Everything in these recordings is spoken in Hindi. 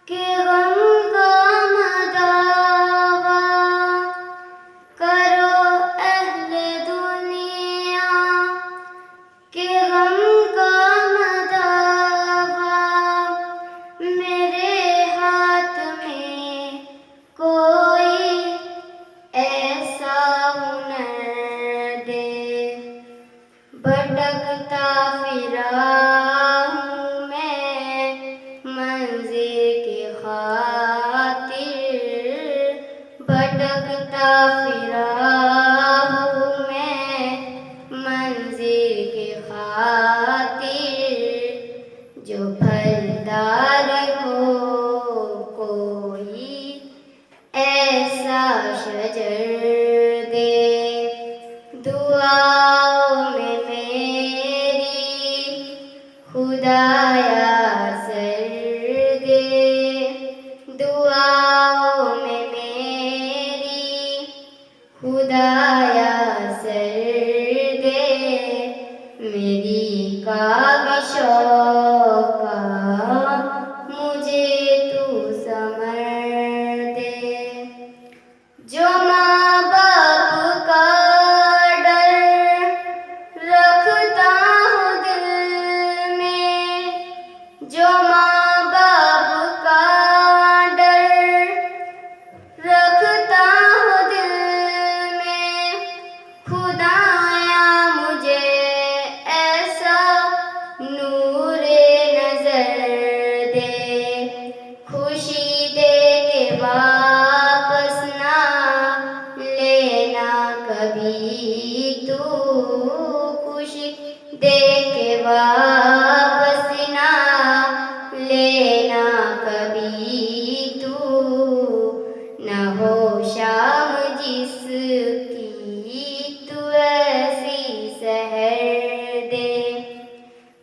के गम का मदावा करो अहले दुनिया, के गम का मदावा मेरे हाथ में कोई ऐसा हुनर दे। भटकता फिरा हूँ मैं मंजिल की खातिर, भटकता फिरा हूँ मैं मंजिल की खातिर। जो फलदार हो कोई ऐसा शजर दे। दुआओं में मेरी खुदाया सर दे। दुआओं में मेरी खुदाया सर दे। मेरी काविशों का मुझे तू समर दे। जो माँ बाप का डर रखता हूँ दिल में, जो माँ बाप का डर रखता हूँ दिल में, खुदाया मुझे ऐसा नूरे नजर दे। खुशी दे के वापस ना लेना कभी तू, खुशी दे के वापस ना लेना कभी तू। न हो शाम जिसकी तू ऐसी सहर दे।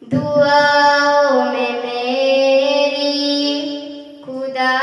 दुआओं में मेरी खुदा